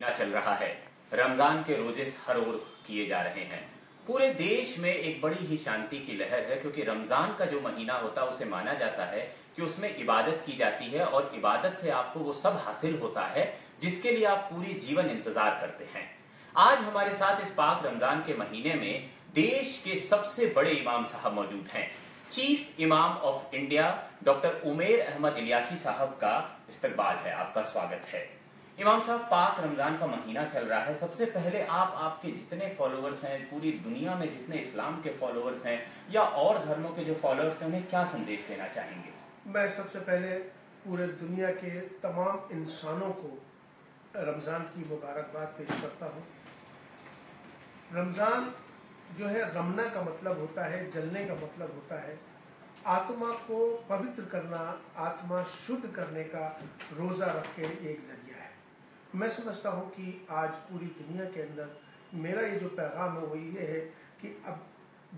क्या चल रहा है। रमजान के रोजे हर ओर किए जा रहे हैं। पूरे देश में एक बड़ी ही शांति की लहर है, क्योंकि रमजान का जो महीना होता है उसे माना जाता है कि उसमें इबादत की जाती है और इबादत से आपको वो सब हासिल होता है जिसके लिए आप पूरी जीवन इंतजार करते हैं। आज हमारे साथ इस पाक रमजान के महीने में देश के सबसे बड़े इमाम साहब मौजूद हैं। चीफ इमाम ऑफ इंडिया डॉक्टर उमेर अहमद इलियासी साहब का इस्तकबाल है। आपका स्वागत है इमाम साहब। पाक रमजान का महीना चल रहा है। सबसे पहले आपके जितने फॉलोअर्स हैं, पूरी दुनिया में जितने इस्लाम के फॉलोअर्स हैं या और धर्मों के जो फॉलोअर्स हैं, उन्हें क्या संदेश देना चाहेंगे? मैं सबसे पहले पूरे दुनिया के तमाम इंसानों को रमज़ान की मुबारकबाद पेश करता हूँ। रमज़ान जो है, रमना का मतलब होता है, जलने का मतलब होता है आत्मा को पवित्र करना, आत्मा शुद्ध करने का रोज़ा रख के एक जरिया है। मैं समझता हूँ कि आज पूरी दुनिया के अंदर मेरा ये जो पैगाम है वो ये है कि अब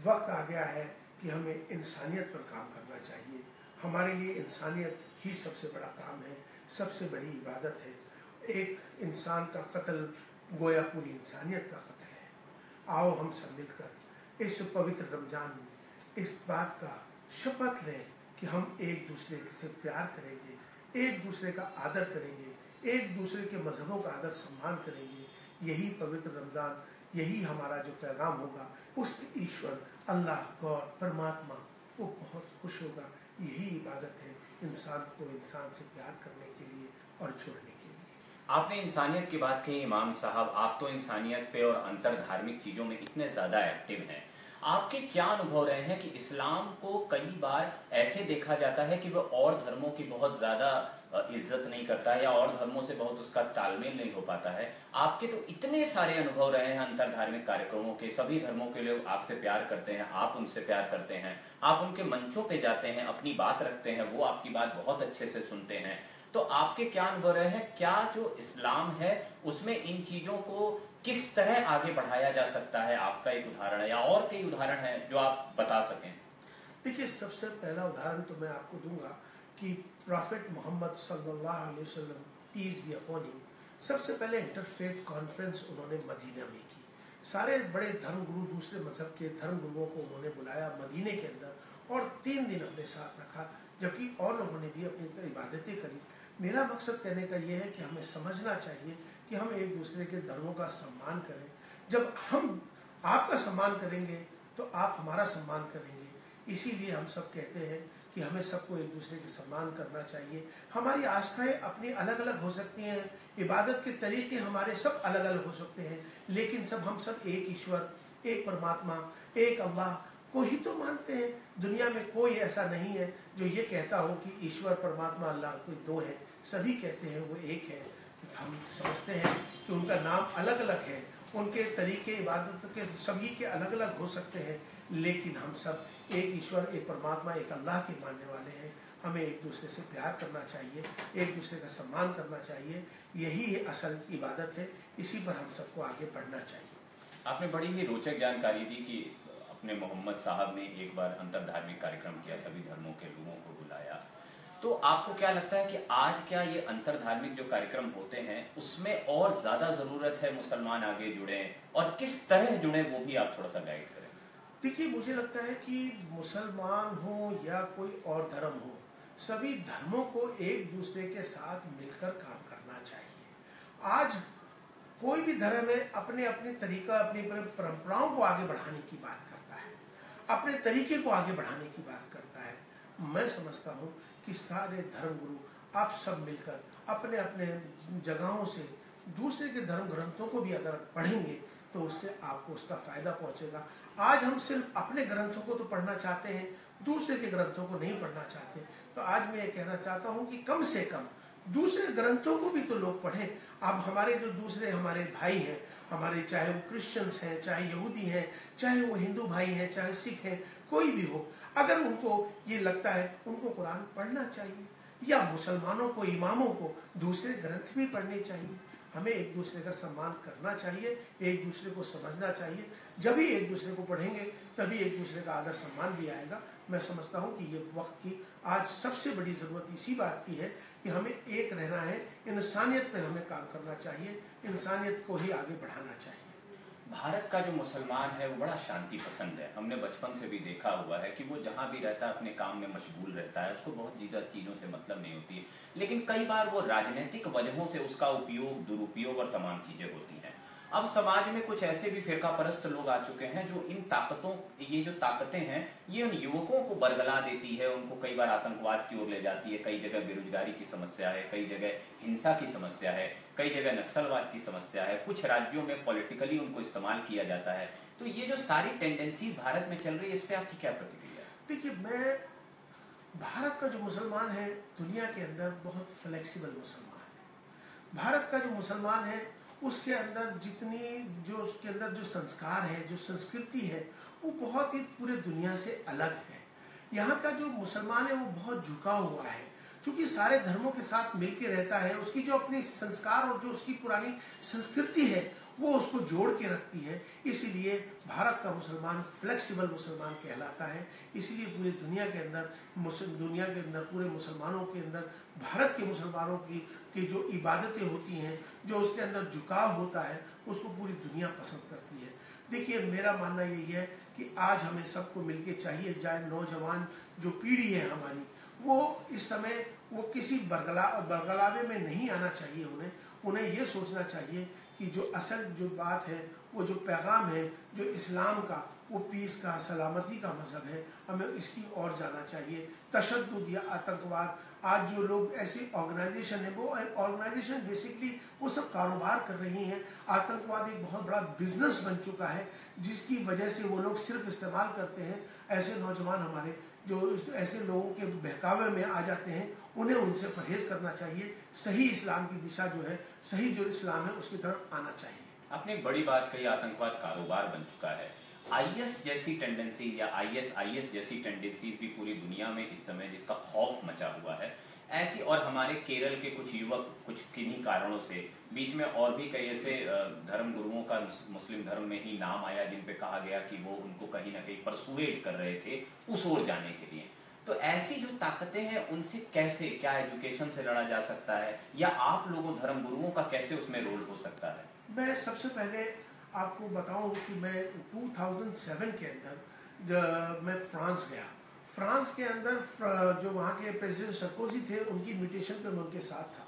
वक्त आ गया है कि हमें इंसानियत पर काम करना चाहिए। हमारे लिए इंसानियत ही सबसे बड़ा काम है, सबसे बड़ी इबादत है। एक इंसान का कत्ल गोया पूरी इंसानियत का कत्ल है। आओ हम सब मिलकर इस पवित्र रमजान में इस बात का शपथ लें कि हम एक दूसरे से प्यार करेंगे, एक दूसरे का आदर करेंगे, एक दूसरे के मजहबों का आदर सम्मान करेंगे। यही पवित्र रमज़ान, यही हमारा जो पैगाम होगा, उससे ईश्वर अल्लाह गॉड परमात्मा वो बहुत खुश होगा। यही इबादत है, इंसान को इंसान से प्यार करने के लिए और छोड़ने के लिए। आपने इंसानियत की बात कही इमाम साहब। आप तो इंसानियत पे और अंतर धार्मिक चीज़ों में इतने ज़्यादा एक्टिव हैं। आपके क्या अनुभव रहे हैं कि इस्लाम को कई बार ऐसे देखा जाता है कि वह और धर्मों की बहुत ज़्यादा इज्जत नहीं करता है या और धर्मों से बहुत उसका तालमेल नहीं हो पाता है। आपके तो इतने सारे अनुभव रहे हैं अंतर धार्मिक कार्यक्रमों के। सभी धर्मों के लोग आपसे प्यार करते हैं, आप उनसे प्यार करते हैं, आप उनके मंचों पे जाते हैं, अपनी बात रखते हैं, वो आपकी बात बहुत अच्छे से सुनते हैं। तो आपके क्या अनुभव रहे हैं? क्या जो इस्लाम है उसमें इन चीज़ों को किस तरह आगे बढ़ाया जा सकता है? आपका एक उदाहरण है या और कई उदाहरण हैं जो आप बता सकें? देखिए, सबसे पहला उदाहरण तो मैं आपको दूंगा कि प्रॉफिट मोहम्मद सल्लल्लाहु अलैहि वसल्लम पीस बी अपॉन हिम, सबसे पहले इंटरफेथ कॉन्फ्रेंस उन्होंने मदीना में की। सारे बड़े धर्मगुरु, दूसरे मजहब के धर्मगुरुओं को उन्होंने बुलाया मदीने के अंदर और 3 दिन अपने साथ रखा, जबकि और लोगों ने भी अपनी इबादतें करी। मेरा मकसद कहने का यह है कि हमें समझना चाहिए कि हम एक दूसरे के धर्मों का सम्मान करें। जब हम आपका सम्मान करेंगे तो आप हमारा सम्मान करेंगे। इसीलिए हम सब कहते हैं कि हमें सबको एक दूसरे के सम्मान करना चाहिए। हमारी आस्थाएं अपनी अलग अलग हो सकती हैं, इबादत के तरीके हमारे सब अलग अलग हो सकते हैं, लेकिन हम सब एक ईश्वर, एक परमात्मा, एक अल्लाह को ही तो मानते हैं। दुनिया में कोई ऐसा नहीं है जो ये कहता हो कि ईश्वर परमात्मा अल्लाह कोई दो है। सभी कहते हैं वो एक है। हम समझते हैं कि उनका नाम अलग अलग है, उनके तरीके इबादत के सभी के अलग अलग हो सकते हैं, लेकिन हम सब एक ईश्वर, एक परमात्मा, एक अल्लाह के मानने वाले हैं। हमें एक दूसरे से प्यार करना चाहिए, एक दूसरे का सम्मान करना चाहिए। यही असल इबादत है। इसी पर हम सबको आगे बढ़ना चाहिए। आपने बड़ी ही रोचक जानकारी दी कि अपने मोहम्मद साहब ने एक बार अंतर धार्मिक कार्यक्रम किया, सभी धर्मों के लोगों को बुलाया। तो आपको क्या लगता है कि आज क्या ये अंतर धार्मिक जो कार्यक्रम होते हैं उसमें और ज्यादा जरूरत है मुसलमान आगे जुड़े, और किस तरह जुड़े वो भी आप थोड़ा सा गाइड करें? देखिए, मुझे लगता है कि मुसलमान हो या कोई और धर्म हो, सभी धर्मों को एक दूसरे के साथ मिलकर काम करना चाहिए। आज कोई भी धर्म है अपने अपने तरीका, अपनी परंपराओं को आगे बढ़ाने की बात करता है, अपने तरीके को आगे बढ़ाने की बात करता है। मैं समझता हूँ कि सारे धर्मगुरु आप सब मिलकर अपने अपने जगहों से दूसरे के धर्म ग्रंथों को भी अगर पढ़ेंगे तो उससे आपको उसका फायदा पहुंचेगा। आज हम सिर्फ अपने ग्रंथों को तो पढ़ना चाहते हैं, दूसरे के ग्रंथों को नहीं पढ़ना चाहते। तो आज मैं ये कहना चाहता हूँ कि कम से कम दूसरे ग्रंथों को भी तो लोग पढ़ें। अब हमारे जो दूसरे हमारे भाई हैं, हमारे चाहे वो क्रिश्चियंस हैं, चाहे यहूदी हैं, चाहे वो हिंदू भाई हैं, चाहे सिख हैं, कोई भी हो, अगर उनको ये लगता है उनको कुरान पढ़ना चाहिए, या मुसलमानों को, इमामों को दूसरे ग्रंथ भी पढ़ने चाहिए। हमें एक दूसरे का सम्मान करना चाहिए, एक दूसरे को समझना चाहिए। जब भी एक दूसरे को पढ़ेंगे तभी एक दूसरे का आदर सम्मान भी आएगा। मैं समझता हूँ कि ये वक्त की आज सबसे बड़ी ज़रूरत इसी बात की है कि हमें एक रहना है, इंसानियत पे हमें काम करना चाहिए, इंसानियत को ही आगे बढ़ाना चाहिए। भारत का जो मुसलमान है वो बड़ा शांति पसंद है। हमने बचपन से भी देखा हुआ है कि वो जहाँ भी रहता है अपने काम में मशगूल रहता है, उसको बहुत ज़्यादा चीज़ों से मतलब नहीं होती है। लेकिन कई बार वो राजनीतिक वजहों से उसका उपयोग, दुरुपयोग और तमाम चीज़ें होती हैं। अब समाज में कुछ ऐसे भी फिरका परस्त लोग आ चुके हैं जो इन ताकतों, ये जो ताकतें हैं ये उन युवकों को बरगला देती है, उनको कई बार आतंकवाद की ओर ले जाती है। कई जगह बेरोजगारी की समस्या है, कई जगह हिंसा की समस्या है, कई जगह नक्सलवाद की समस्या है, कुछ राज्यों में पॉलिटिकली उनको इस्तेमाल किया जाता है। तो ये जो सारी टेंडेंसीज भारत में चल रही है, इस पे आपकी क्या प्रतिक्रिया है? देखिए, भारत का जो मुसलमान है दुनिया के अंदर बहुत फ्लेक्सिबल मुसलमान है। भारत का जो मुसलमान है उसके अंदर उसके अंदर जो संस्कार है, जो संस्कृति है, वो बहुत ही पूरे दुनिया से अलग है। यहाँ का जो मुसलमान है वो बहुत झुका हुआ है, क्योंकि सारे धर्मों के साथ मिलके रहता है। उसकी जो अपनी संस्कार और जो उसकी पुरानी संस्कृति है वो उसको जोड़ के रखती है। इसीलिए भारत का मुसलमान फ्लेक्सिबल मुसलमान कहलाता है। इसलिए पूरी दुनिया के अंदर पूरे मुसलमानों के अंदर भारत के मुसलमानों की जो इबादतें होती हैं, जो उसके अंदर झुकाव होता है, उसको पूरी दुनिया पसंद करती है। देखिए, मेरा मानना यही है कि आज हमें सबको मिलके चाहिए, चाहे नौजवान जो पीढ़ी है हमारी, वो इस समय वो किसी बरगलावे में नहीं आना चाहिए। उन्हें ये सोचना चाहिए कि जो असल जो बात है, वो जो पैगाम है जो इस्लाम का, वो पीस का, सलामती का मजहब है, हमें इसकी ओर जाना चाहिए। तशद्दुद या आतंकवाद, आज जो लोग ऐसी ऑर्गेनाइजेशन है, वो ऑर्गेनाइजेशन बेसिकली वो सब कारोबार कर रही हैं। आतंकवाद एक बहुत बड़ा बिजनेस बन चुका है, जिसकी वजह से वो लोग सिर्फ इस्तेमाल करते हैं। ऐसे नौजवान हमारे जो ऐसे लोगों के बहकावे में आ जाते हैं, उन्हें उनसे परहेज करना चाहिए। सही इस्लाम की दिशा जो है, सही जो इस्लाम है उसकी तरफ आना चाहिए। आपने एक बड़ी बात कही, आतंकवाद कारोबार बन चुका है। आईएस जैसी टेंडेंसी या आईएसआईएस जैसी टेंडेंसी भी पूरी दुनिया में इस समय जिसका खौफ मचा हुआ है, ऐसी, और हमारे केरल के कुछ युवक कुछ किन्हीं कारणों से, बीच में और भी कई ऐसे धर्म गुरुओं का मुस्लिम धर्म में ही नाम आया जिन पे कहा गया कि वो उनको कहीं ना कहीं परसुएड कर रहे थे उस ओर जाने के लिए। तो ऐसी जो ताकतें हैं उनसे कैसे, क्या एजुकेशन से लड़ा जा सकता है, या आप लोगों धर्म गुरुओं का कैसे उसमें रोल हो सकता है? मैं सबसे पहले आपको बताऊं कि मैं 2007 के अंदर मैं फ्रांस गया। फ्रांस के अंदर जो वहाँ के प्रेसिडेंट सरकोजी थे, उनकी इन्विटेशन पे मैं उनके साथ था।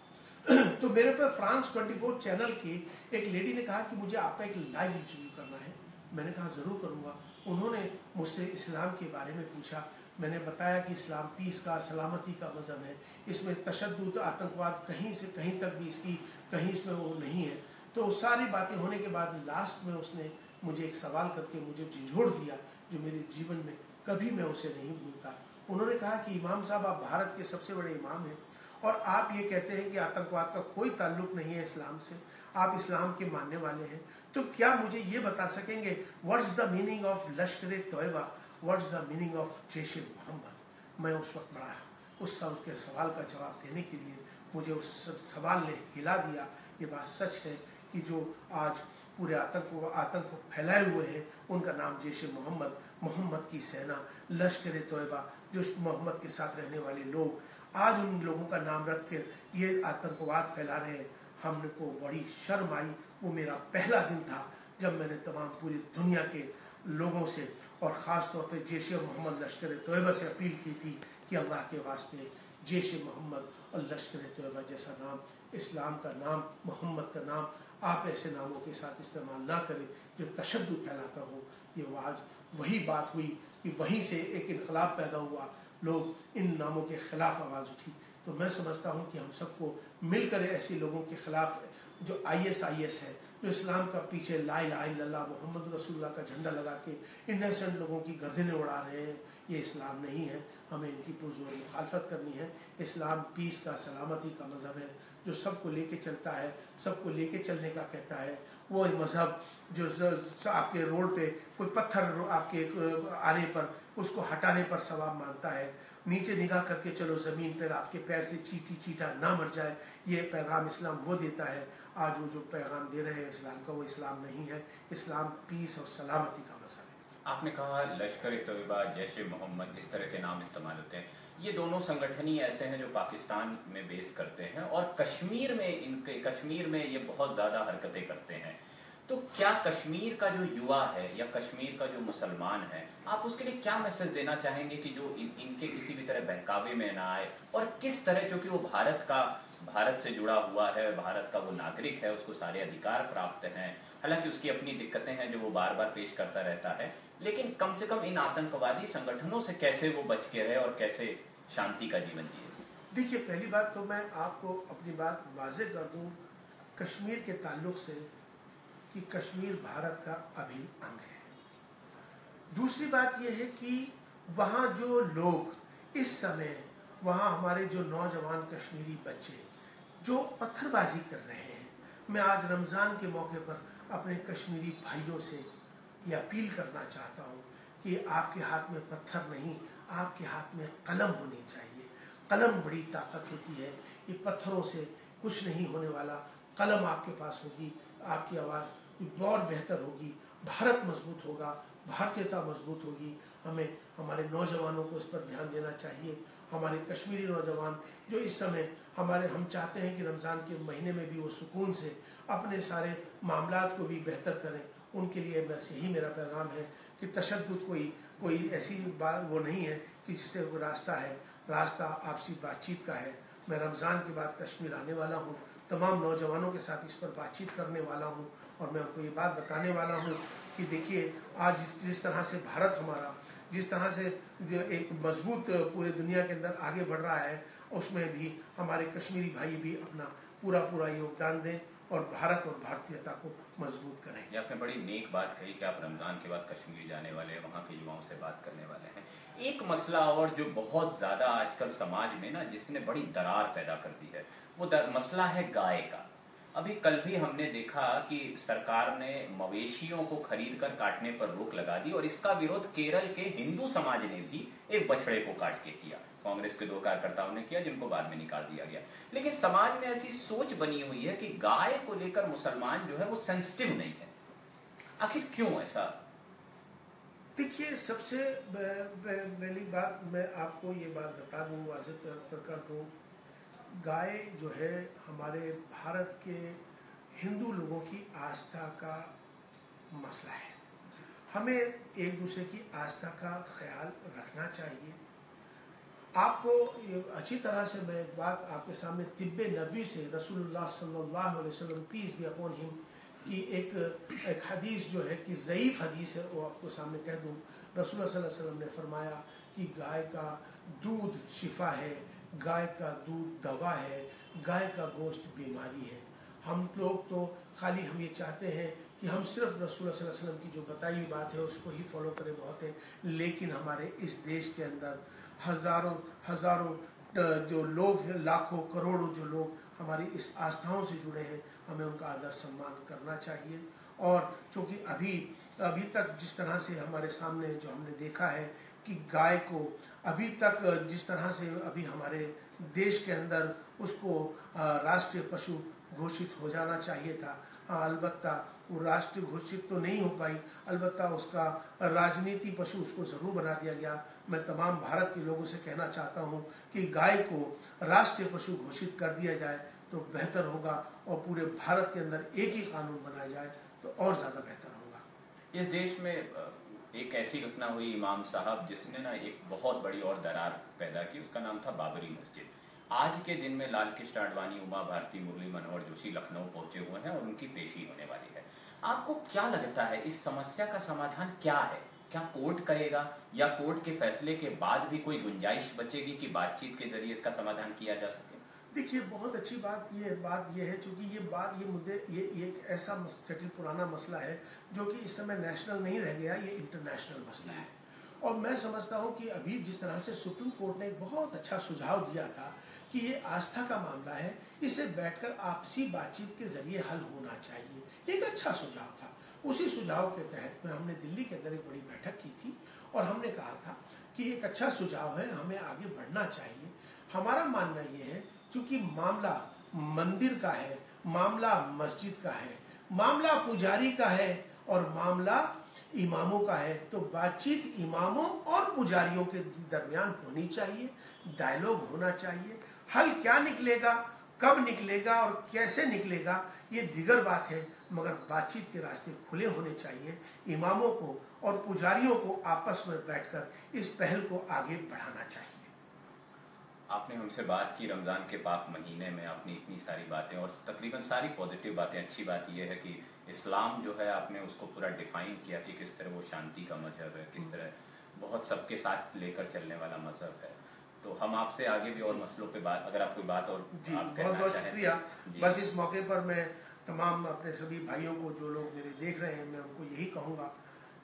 तो मेरे पे फ्रांस 24 चैनल की एक लेडी ने कहा कि मुझे आपका एक लाइव इंटरव्यू करना है। मैंने कहा ज़रूर करूँगा। उन्होंने मुझसे इस्लाम के बारे में पूछा। मैंने बताया कि इस्लाम पीस का, सलामती का मज़हब है, इसमें तशद्दुद, आतंकवाद कहीं से कहीं तक भी कहीं इसमें वो नहीं है। तो सारी बातें होने के बाद लास्ट में उसने मुझे एक सवाल करके मुझे झिझोड़ दिया, जो मेरे जीवन में कभी मैं उसे नहीं भूलता। उन्होंने कहा कि इमाम साहब, आप भारत के सबसे बड़े इमाम हैं और आप ये कहते हैं कि आतंकवाद का कोई ताल्लुक नहीं है इस्लाम से, आप इस्लाम के मानने वाले हैं, तो क्या मुझे ये बता सकेंगे what's the meaning of Lashkar Taiba, what's the meaning of Jaish e Mohammed. मैं उस वक्त बड़ा उस के सवाल का जवाब देने के लिए मुझे उस सवाल ने हिला दिया। ये बात सच है कि जो आज पूरे आतंक को फैलाए हुए हैं, उनका नाम जैश ए मोहम्मद, मोहम्मद की सेना, लश्कर तौयबा, जो मोहम्मद के साथ रहने वाले लोग, आज उन लोगों का नाम रख कर ये आतंकवाद फैला रहे हैं। हमने को बड़ी शर्म आई। वो मेरा पहला दिन था जब मैंने तमाम पूरी दुनिया के लोगों से और ख़ास तौर पे जैश ए मोहम्मद, लश्कर तौयबा से अपील की थी कि अल्लाह के वास्ते जैश ए मोहम्मद और लश्कर तौयबा जैसा नाम, इस्लाम का नाम, मोहम्मद का नाम, आप ऐसे नामों के साथ इस्तेमाल ना करें जो तशद्दुद फैलाता हो। ये आज वही बात हुई कि वहीं से एक इनकलाब पैदा हुआ, लोग इन नामों के ख़िलाफ़ आवाज़ उठी। तो मैं समझता हूँ कि हम सबको मिलकर ऐसे लोगों के ख़िलाफ़, जो ISIS है, जो इस्लाम का पीछे ला इलाहा इल्लल्लाह मोहम्मद रसूलुल्लाह का झंडा लगा के इनोसेंट लोगों की गर्दनें उड़ा रहे हैं, ये इस्लाम नहीं है। हमें इनकी पुरजोर मुखालफत करनी है। इस्लाम पीस का, सलामती का मज़हब है, जो सबको लेके चलता है, सबको लेके चलने का कहता है। वो मज़हब जो आपके रोड पे कोई पत्थर आपके आने पर उसको हटाने पर सवाब मानता है, नीचे निगाह करके चलो ज़मीन पर, आपके पैर से चींटा ना मर जाए, ये पैगाम इस्लाम वो देता है। आज वो जो पैगाम दे रहे हैं इस्लाम का, वो इस्लाम नहीं है। इस्लाम पीस और सलामती का मज़हब है। आपने कहा लश्कर तौयबा, जैश ए मोहम्मद, इस तरह के नाम इस्तेमाल होते हैं। ये दोनों संगठन ही ऐसे हैं जो पाकिस्तान में बेस करते हैं और कश्मीर में ये बहुत ज़्यादा हरकतें करते हैं। तो क्या कश्मीर का जो युवा है या कश्मीर का जो मुसलमान है, आप उसके लिए क्या मैसेज देना चाहेंगे कि जो इनके किसी भी तरह बहकावे में ना आए, और किस तरह, क्योंकि वो भारत से जुड़ा हुआ है, भारत का वो नागरिक है, उसको सारे अधिकार प्राप्त हैं, हालांकि उसकी अपनी दिक्कतें हैं जो वो बार बार पेश करता रहता है, लेकिन कम से कम इन आतंकवादी संगठनों से कैसे वो बच के रहे और कैसे शांति का जीवन जिए? देखिए, पहली बात तो मैं आपको अपनी बात वाज़ेह कर दूं कश्मीर के ताल्लुक से कि कश्मीर भारत का अभिन्न अंग है। दूसरी बात यह है कि वहाँ जो लोग इस समय, वहाँ हमारे जो नौजवान कश्मीरी बच्चे जो पत्थरबाजी कर रहे हैं, मैं आज रमज़ान के मौके पर अपने कश्मीरी भाइयों से ये अपील करना चाहता हूँ कि आपके हाथ में पत्थर नहीं, आपके हाथ में कलम होनी चाहिए। कलम बड़ी ताकत होती है, ये पत्थरों से कुछ नहीं होने वाला। कलम आपके पास होगी, आपकी आवाज़ बहुत बेहतर होगी, भारत मजबूत होगा, भारतीयता मजबूत होगी। हमें हमारे नौजवानों को इस पर ध्यान देना चाहिए। हमारे कश्मीरी नौजवान जो इस समय हम चाहते हैं कि रमज़ान के महीने में भी वो सुकून से अपने सारे मामलात को भी बेहतर करें, उनके लिए बस यही मेरा पैगाम है कि तशद्दुद कोई ऐसी बात वो नहीं है कि जिससे वो रास्ता आपसी बातचीत का है। मैं रमज़ान के बाद कश्मीर आने वाला हूँ, तमाम नौजवानों के साथ इस पर बातचीत करने वाला हूँ और मैं उनको ये बात बताने वाला हूँ कि देखिए, आज जिस तरह से भारत हमारा, जिस तरह से एक मजबूत पूरे दुनिया के अंदर आगे बढ़ रहा है, उसमें भी हमारे कश्मीरी भाई भी अपना पूरा योगदान दें और भारत और भारतीयता को मजबूत करें। ये आपने बड़ी नेक बात कही कि आप रमज़ान के बाद कश्मीर जाने वाले हैं, वहाँ के युवाओं से बात करने वाले हैं। एक मसला और जो बहुत ज़्यादा आजकल समाज में ना, जिसने बड़ी दरार पैदा कर दी है, वो मसला है गाय का। अभी कल भी हमने देखा कि सरकार ने मवेशियों को खरीद कर काटने पर रोक लगा दी और इसका विरोध केरल के हिंदू समाज ने भी एक बछड़े को काट के किया। कांग्रेस के 2 कार्यकर्ताओं ने किया, जिनको बाद में निकाल दिया गया। लेकिन समाज में ऐसी सोच बनी हुई है कि गाय को लेकर मुसलमान जो है वो सेंसिटिव नहीं है। आखिर क्यों ऐसा? देखिए, सबसे पहली बात मैं आपको ये बात बता दूं, वाज़ेह कर दूं, गाय जो है हमारे भारत के हिंदू लोगों की आस्था का मसला है। हमें एक दूसरे की आस्था का ख्याल रखना चाहिए। आपको अच्छी तरह से मैं एक बात आपके सामने तिब्बे नबी से रसूलुल्लाह सल्लल्लाहु अलैहि वसल्लम पीस बी अपॉन हिम की एक हदीस जो है कि ज़ईफ़ हदीस है, वो आपको सामने कह दूँ। रसूलुल्लाह सल्लल्लाहु अलैहि वसल्लम ने फरमाया कि गाय का दूध शिफा है, गाय का दूध दवा है, गाय का गोश्त बीमारी है। हम लोग तो खाली हम ये चाहते हैं कि हम सिर्फ रसूलुल्लाह सल्लल्लाहु अलैहि वसल्लम की जो बताई हुई बात है उसको ही फॉलो करें, बहुत है। लेकिन हमारे इस देश के अंदर हज़ारों जो लोग हैं, लाखों करोड़ों जो लोग हमारी इस आस्थाओं से जुड़े हैं, हमें उनका आदर सम्मान करना चाहिए। और चूँकि अभी तक जिस तरह से हमारे सामने जो हमने देखा है कि गाय को अभी तक जिस तरह से अभी हमारे देश के अंदर उसको राष्ट्रीय पशु घोषित हो जाना चाहिए था। हाँ, अलबत्ता वो राष्ट्रीय घोषित तो नहीं हो पाई, अलबत्ता उसका राजनीति पशु उसको ज़रूर बना दिया गया। मैं तमाम भारत के लोगों से कहना चाहता हूँ कि गाय को राष्ट्रीय पशु घोषित कर दिया जाए तो बेहतर होगा और पूरे भारत के अंदर एक ही कानून बनाया जाए तो और ज़्यादा बेहतर होगा। इस देश में एक ऐसी घटना हुई, इमाम साहब, जिसने ना एक बहुत बड़ी और दरार पैदा की, उसका नाम था बाबरी मस्जिद। आज के दिन में लाल कृष्ण आडवाणी, उमा भारती, मुरली मनोहर जोशी लखनऊ पहुंचे हुए हैं और उनकी पेशी होने वाली है। आपको क्या लगता है इस समस्या का समाधान क्या है? क्या कोर्ट करेगा या कोर्ट के फैसले के बाद भी कोई गुंजाइश बचेगी कि बातचीत के जरिए इसका समाधान किया जा सके? देखिए, बहुत अच्छी बात ये है, चूँकि ये एक ऐसा जटिल पुराना मसला है जो कि इस समय नेशनल नहीं रह गया, ये इंटरनेशनल मसला है। और मैं समझता हूँ कि अभी जिस तरह से सुप्रीम कोर्ट ने एक बहुत अच्छा सुझाव दिया था कि ये आस्था का मामला है, इसे बैठकर आपसी बातचीत के जरिए हल होना चाहिए, एक अच्छा सुझाव था। उसी सुझाव के तहत में हमने दिल्ली के अंदर एक बड़ी बैठक की थी और हमने कहा था कि एक अच्छा सुझाव है, हमें आगे बढ़ना चाहिए। हमारा मानना ये है, चूँकि मामला मंदिर का है, मामला मस्जिद का है, मामला पुजारी का है और मामला इमामों का है, तो बातचीत इमामों और पुजारियों के दरमियान होनी चाहिए, डायलॉग होना चाहिए। हल क्या निकलेगा, कब निकलेगा और कैसे निकलेगा ये दिगर बात है, मगर बातचीत के रास्ते खुले होने चाहिए। इमामों को और पुजारियों को आपस में बैठकर इस पहल को आगे बढ़ाना चाहिए। आपने हमसे बात की रमज़ान के पाक महीने में, आपने इतनी सारी बातें और तकरीबन सारी पॉजिटिव बातें। अच्छी बात यह है कि इस्लाम जो है आपने उसको पूरा डिफाइन किया कि किस तरह वो शांति का मजहब है, किस तरह बहुत सबके साथ लेकर चलने वाला मजहब है। तो हम आपसे आगे भी और मसलों पे बात, अगर आप कोई बात और जी आप बहुत बहुत चाहें शुक्रिया। जी। बस इस मौके पर मैं तमाम अपने सभी भाइयों को, जो लोग मेरे देख रहे हैं, मैं उनको यही कहूँगा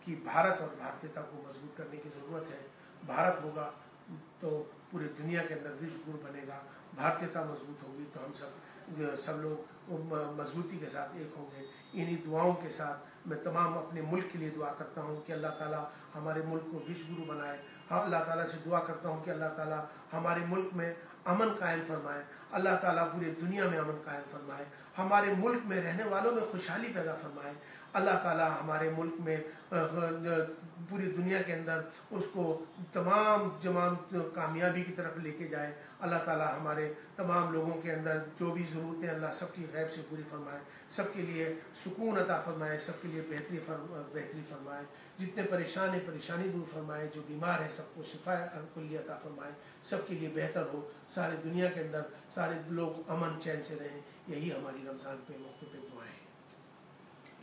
कि भारत और भारतीयता को मजबूत करने की ज़रूरत है। भारत होगा तो पूरी दुनिया के अंदर विश्व गुरु बनेगा, भारतीयता मजबूत होगी तो हम सब लोग मजबूती के साथ एक होंगे। इन्हीं दुआओं के साथ मैं तमाम अपने मुल्क के लिए दुआ करता हूँ कि अल्लाह ताला हमारे मुल्क को विश्व गुरु बनाए। हाँ, अल्लाह ताला से दुआ करता हूँ कि अल्लाह ताला हमारे मुल्क में अमन कायम फरमाए, अल्लाह ताला पूरी दुनिया में अमन कायम फरमाए, हमारे मुल्क में रहने वालों में खुशहाली पैदा फरमाए। अल्लाह ताला हमारे मुल्क में पूरी दुनिया के अंदर उसको तमाम कामयाबी की तरफ लेके जाए। अल्लाह ताला हमारे तमाम लोगों के अंदर जो भी ज़रूरतें, अल्लाह सबकी गैब से पूरी फरमाए, सबके लिए सुकून अता फरमाए, सबके लिए बेहतरी फरमाए। जितने परेशान हैं परेशानी दूर फरमाए, जो बीमार है सबको शिफा कुल्ली अता फरमाए, सबके लिए बेहतर हो, सारी दुनिया के अंदर सारे लोग अमन चैन से रहें। यही हमारी रमज़ान के मौके पे दुआएं हैं।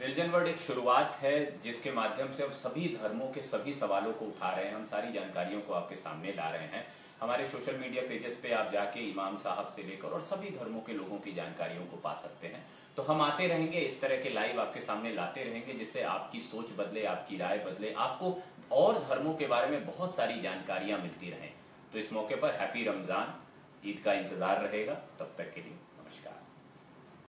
रिलीजन वर्ल्ड एक शुरुआत है जिसके माध्यम से हम सभी धर्मों के सभी सवालों को उठा रहे हैं, हम सारी जानकारियों को आपके सामने ला रहे हैं। हमारे सोशल मीडिया पेजेस पे आप जाके इमाम साहब से लेकर और सभी धर्मों के लोगों की जानकारियों को पा सकते हैं। तो हम आते रहेंगे, इस तरह के लाइव आपके सामने लाते रहेंगे, जिससे आपकी सोच बदले, आपकी राय बदले, आपको और धर्मों के बारे में बहुत सारी जानकारियां मिलती रहें। तो इस मौके पर हैप्पी रमजान, ईद का इंतजार रहेगा। तब तक के लिए